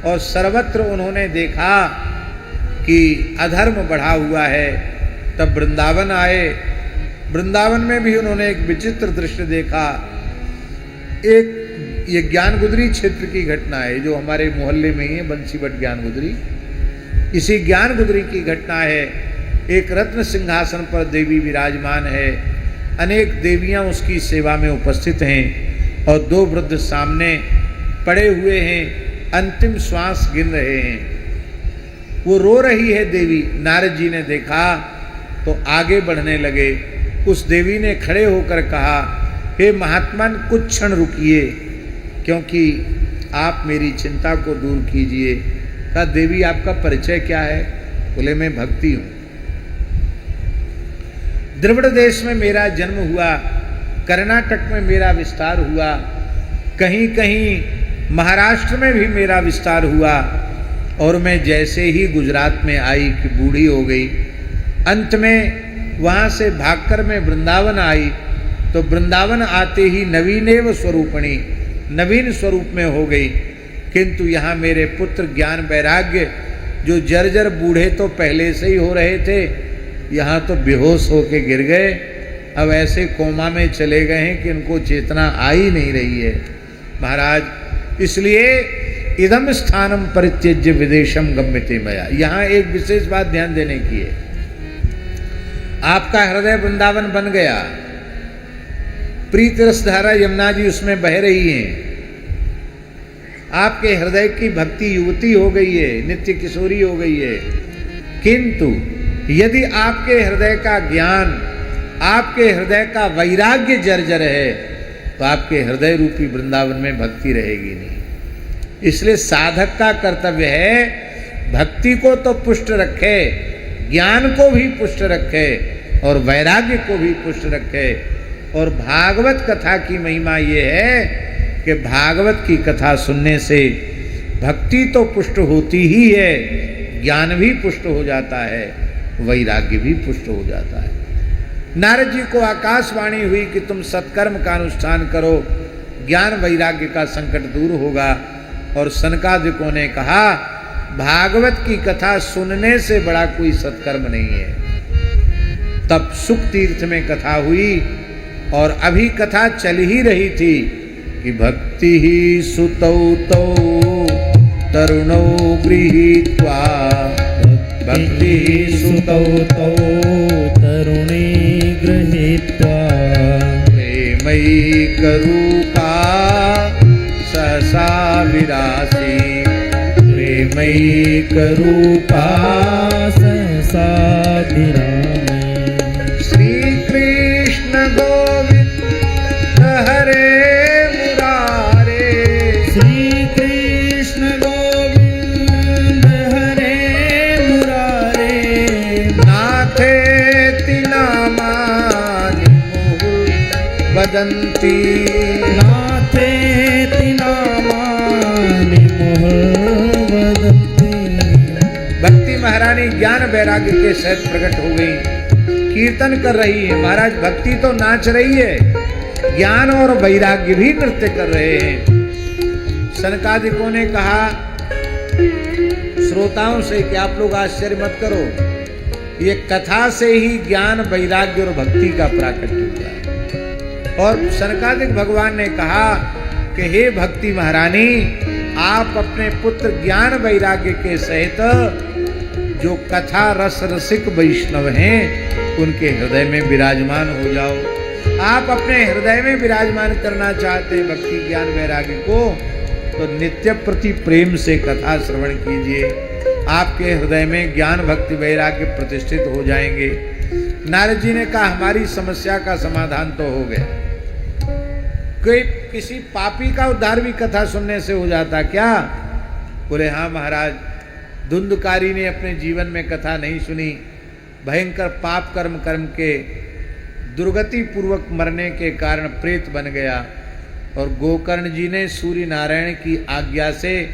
[SPEAKER 1] और सर्वत्र उन्होंने देखा कि अधर्म बढ़ा हुआ है। तब वृंदावन आए, वृंदावन में भी उन्होंने एक विचित्र दृश्य देखा। एक ये ज्ञानगुदरी क्षेत्र की घटना है जो हमारे मोहल्ले में ही है, बंसीवट ज्ञानगुदरी। इसी ज्ञानगुदरी की घटना है। एक रत्न सिंहासन पर देवी विराजमान है, अनेक देवियां उसकी सेवा में उपस्थित हैं और दो वृद्ध सामने पड़े हुए हैं, अंतिम श्वास गिन रहे हैं। वो रो रही है देवी। नारद जी ने देखा तो आगे बढ़ने लगे। उस देवी ने खड़े होकर कहा, हे महात्मन कुछ क्षण रुकिए क्योंकि आप मेरी चिंता को दूर कीजिए। कहा देवी आपका परिचय क्या है? बोले मैं भक्ति हूं। द्रविड़ देश में मेरा जन्म हुआ, कर्नाटक में मेरा विस्तार हुआ, कहीं कहीं महाराष्ट्र में भी मेरा विस्तार हुआ और मैं जैसे ही गुजरात में आई कि बूढ़ी हो गई, अंत में वहाँ से भागकर मैं वृंदावन आई तो वृंदावन आते ही नवीनेव स्वरूपणी, नवीन स्वरूप में हो गई। किंतु यहाँ मेरे पुत्र ज्ञान वैराग्य जो जर्जर बूढ़े तो पहले से ही हो रहे थे, यहाँ तो बेहोश होके गिर गए, अब ऐसे कोमा में चले गए हैं कि उनको चेतना आ ही नहीं रही है। महाराज इसलिए इदम स्थानम परित्यज्य विदेशम गम्यते मया, यहाँ एक विशेष बात ध्यान देने की है। आपका हृदय वृंदावन बन गया, प्रीत रस धारा यमुना जी उसमें बह रही हैं, आपके हृदय की भक्ति युवती हो गई है, नित्य किशोरी हो गई है। किंतु यदि आपके हृदय का ज्ञान, आपके हृदय का वैराग्य जर्जर है तो आपके हृदय रूपी वृंदावन में भक्ति रहेगी नहीं। इसलिए साधक का कर्तव्य है भक्ति को तो पुष्ट रखे, ज्ञान को भी पुष्ट रखे और वैराग्य को भी पुष्ट रखे। और भागवत कथा की महिमा ये है कि भागवत की कथा सुनने से भक्ति तो पुष्ट होती ही है, ज्ञान भी पुष्ट हो जाता है, वैराग्य भी पुष्ट हो जाता है। नारद जी को आकाशवाणी हुई कि तुम सत्कर्म का अनुष्ठान करो, ज्ञान वैराग्य का संकट दूर होगा। और सनकादिकों ने कहा भागवत की कथा सुनने से बड़ा कोई सत्कर्म नहीं है। तब सुख तीर्थ में कथा हुई और अभी कथा चल ही रही थी कि भक्ति ही सुतौ तौ तरुणौ गृहीत्वा, भक्ति ही सुतौ तौ
[SPEAKER 2] तरुणी गृहीत्वा,
[SPEAKER 1] प्रेमैक रूपा सहसा विरासी,
[SPEAKER 2] प्रेमैक रूपा सहसा विरामी।
[SPEAKER 1] श्री कृष्ण गोविंद हरे मुरारे,
[SPEAKER 2] श्री कृष्ण गोविंद हरे मुरारे,
[SPEAKER 1] नाथे तिनामानि मुहुः वदन्ति,
[SPEAKER 2] नाथे तिनामानि मुहुः वदन्ति।
[SPEAKER 1] भक्ति महारानी ज्ञान वैराग्य के सहित प्रकट हो गई, कीर्तन कर रही है। महाराज भक्ति तो नाच रही है, ज्ञान और वैराग्य भी नृत्य कर रहे हैं। सनकादिकों ने कहा श्रोताओं से कि आप लोग आश्चर्य मत करो, ये कथा से ही ज्ञान वैराग्य और भक्ति का प्राकट्य हुआ है। और सनकादिक भगवान ने कहा कि हे भक्ति महारानी, आप अपने पुत्र ज्ञान वैराग्य के सहित जो कथा रस रसिक वैष्णव हैं उनके हृदय में विराजमान हो जाओ। आप अपने हृदय में विराजमान करना चाहते हैं भक्ति ज्ञान वैराग्य को, तो नित्य प्रति प्रेम से कथा श्रवण कीजिए, आपके हृदय में ज्ञान भक्ति वैराग्य प्रतिष्ठित हो जाएंगे। नारद जी ने कहा हमारी समस्या का समाधान तो हो गया। कोई किसी पापी का उद्धार भी कथा सुनने से हो जाता क्या? बोले हाँ महाराज, धुंधकारी ने अपने जीवन में कथा नहीं सुनी, भयंकर पाप कर्म के दुर्गति पूर्वक मरने के कारण प्रेत बन गया। और गोकर्ण जी ने सूर्य नारायण की आज्ञा से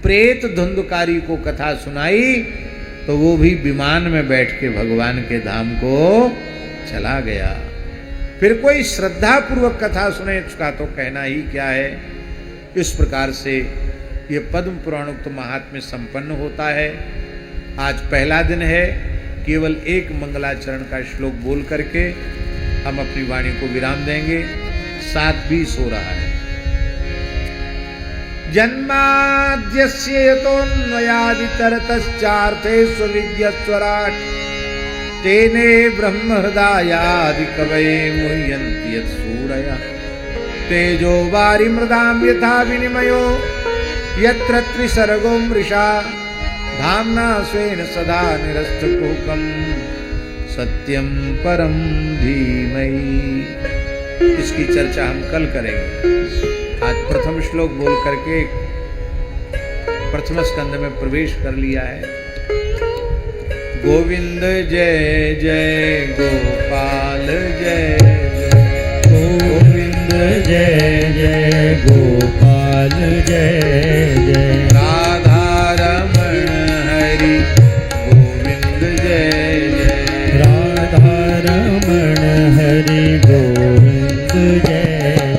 [SPEAKER 1] प्रेत धुंधकारी को कथा सुनाई, तो वो भी विमान में बैठ के भगवान के धाम को चला गया। फिर कोई श्रद्धा पूर्वक कथा सुने उसका तो कहना ही क्या है। इस प्रकार से ये पद्म पुराणोक्त महात्म्य संपन्न होता है। आज पहला दिन है, केवल एक मंगलाचरण का श्लोक बोल करके हम अपनी वाणी को विराम देंगे। 7:20 हो रहा है। जन्माद्यस्य यतोऽन्वयादितरतश्चार्थेष्वविद्यस्वराट् तेने ब्रह्महृदायादि कवये मुह्यन्ति यत्सूरयः तेजो वारिमृदां यथा विनिमयो यत्र त्रिसर्गो मृषा धाम्ना स्वेन सदा निरस्तकुहकं सत्यं परं धीमहि। इसकी चर्चा हम कल करेंगे। आज प्रथम श्लोक बोल करके प्रथम स्कंद में प्रवेश कर लिया है। गोविंद जय जय गोपाल जय जय,
[SPEAKER 2] गोविंद जय जय गोपाल जय जय,
[SPEAKER 1] राधा रमण हरि गोविंद जय जय,
[SPEAKER 2] राधा रमण हरि गोविंद जय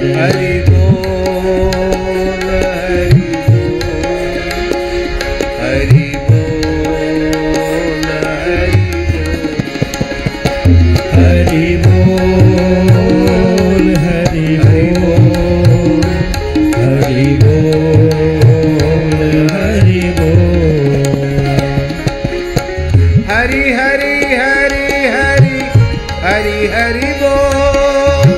[SPEAKER 2] जय,
[SPEAKER 1] हरि बोल हरि बोल हरि बोल
[SPEAKER 2] हरि बोल हरि बोल हरि बोल हरि बोल,
[SPEAKER 1] हरि हरि हरि हरि हरि हरि बोल,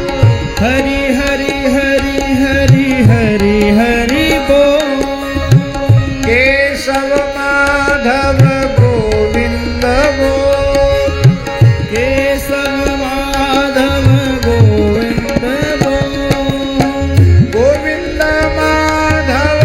[SPEAKER 2] हरि हरि हरि हरि हरि हरि बोल,
[SPEAKER 1] केशव माधव गोविंद बोल,
[SPEAKER 2] केशव माधव गोविंद बोल,
[SPEAKER 1] गोविंद माधव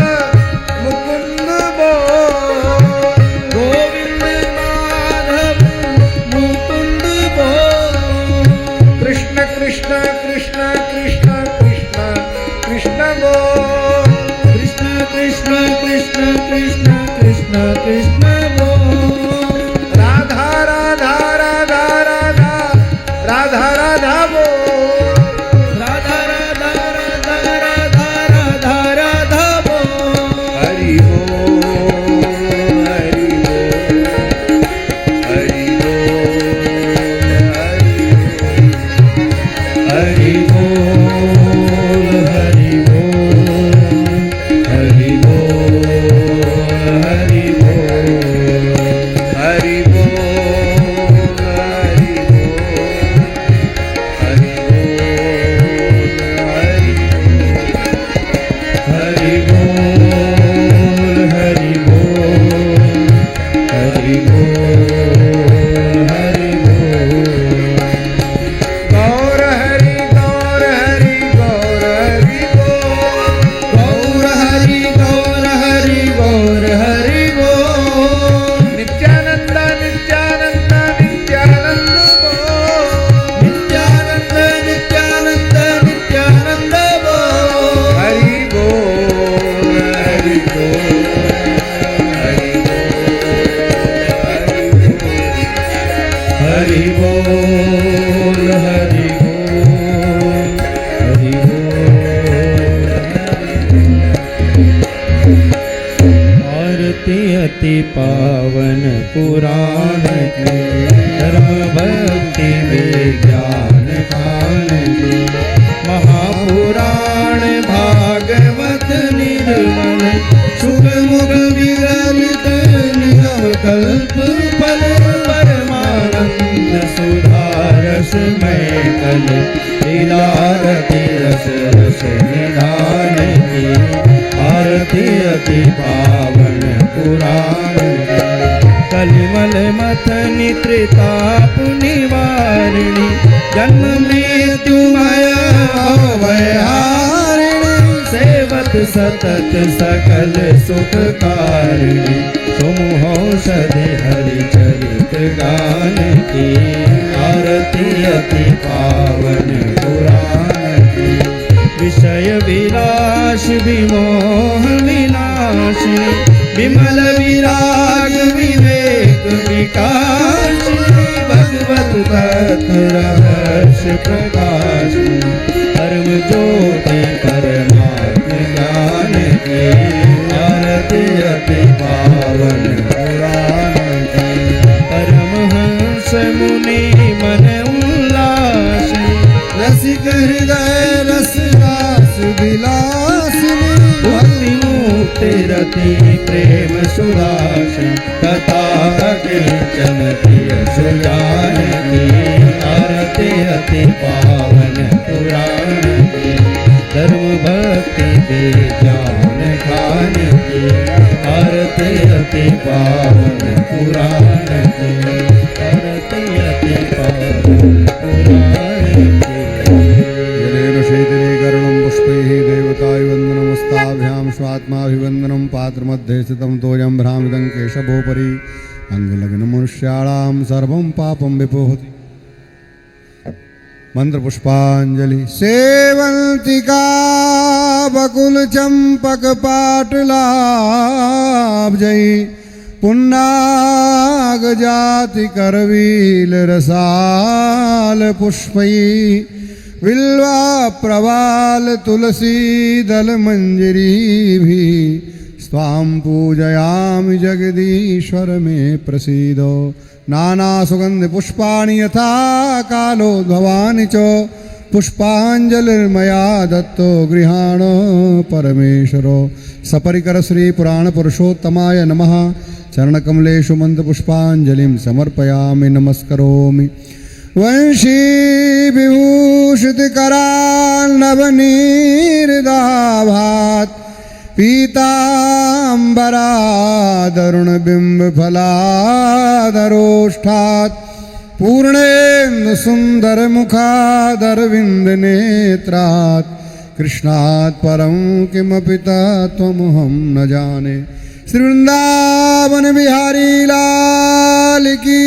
[SPEAKER 2] अति पावन पुराण की धर्म भक्ति विज्ञान खान की महापुराण भागवत निर्मल शुभ मुख विरलित निगम कल्प फल परमानंद सुधारस मय कल लीलारति रस रस निधान की आरती अति पावन पुराण कलिमल मथनि त्रिताप निवारिणी जन्म मृत्यु भयहारिणी सेवत सतत सकल सुखकारिणी सुमौषधि हरि चरित गान की आरती अति पावन पुराण की विषय विलास विमोह विनाशिनी विमल विराग विवेक विकासिनी भगवत तत्व रहस्य प्रकाशिनी परम ज्योति परमात्म ज्ञान की आरती अति पावन पुराण की परमहंस मुनि मन उल्लासिनी रसिक हृदय रस रास विलासिनी भक्ति मुक्ति रति प्रेम सुदासन कथा किंचन प्रिय सुजान की आरती अति पावन पुराण की धर्म भक्ति विज्ञान खान की आरती अति पावन पुराण की आरती अति पावन पुराण की
[SPEAKER 3] शैथिलीकरणं पुष्पैः देवताय वन्दनमस्ताभ्यां स्वात्माभिवन्दनं पात्रमध्ये स्थितं तोयं भ्रामिदं केशवोपरि अङ्गलग्नमनुष्याणां सर्वं पापं विपोहति मंत्रपुष्पांजलि सेवंतिका बकुलचम्पकपाटलाब्जै पुन्नागजाति करवील रसाल पुष्पै विल्वा प्रवाल तुलसी दल मंजरी भी स्वां पूजयामि जगदीश्वर में प्रसीदो नाना सुगंध पुष्पाणि यथा कालोद्भवानि च पुष्पांजलिर्मया दत्तो गृहाण परमेश्वरो सपरिकर श्री पुराण पुरुषोत्तमाय नमः चरणकमलेषु मंत्रपुष्पांजलिं समर्पयामि नमस्करोमि वंशी विभूषित करान्नवनीर्दाभात् पीताम्बरादरुणबिम्बफलादरोष्ठात् पूर्णेन्दु सुन्दरमुखादरविन्दनेत्रात् कृष्णात् परं किमपि तत्त्वमहं न जाने। श्री वृंदावन बिहारी लाल की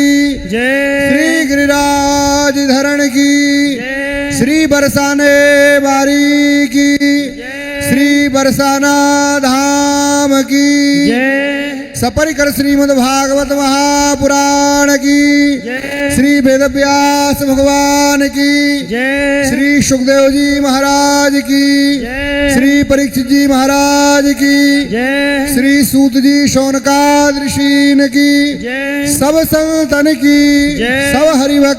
[SPEAKER 2] जय,
[SPEAKER 3] श्री गिरिराज धरण की
[SPEAKER 2] जय,
[SPEAKER 3] श्री बरसाने बारी की
[SPEAKER 2] जय,
[SPEAKER 3] श्री बरसाना धाम की
[SPEAKER 2] जय,
[SPEAKER 3] सपरिकर श्रीमद् भागवत महापुराण की
[SPEAKER 2] जय,
[SPEAKER 3] श्री वेदव्यास भगवान की
[SPEAKER 2] जय,
[SPEAKER 3] श्री सुखदेव जी महाराज की
[SPEAKER 2] जय,
[SPEAKER 3] श्री परीक्षित जी महाराज की
[SPEAKER 2] जय,
[SPEAKER 3] श्री सूत जी शौनकाद ऋषि की
[SPEAKER 2] जय,
[SPEAKER 3] सब संतन की
[SPEAKER 2] जय।
[SPEAKER 3] सब हरिभक्त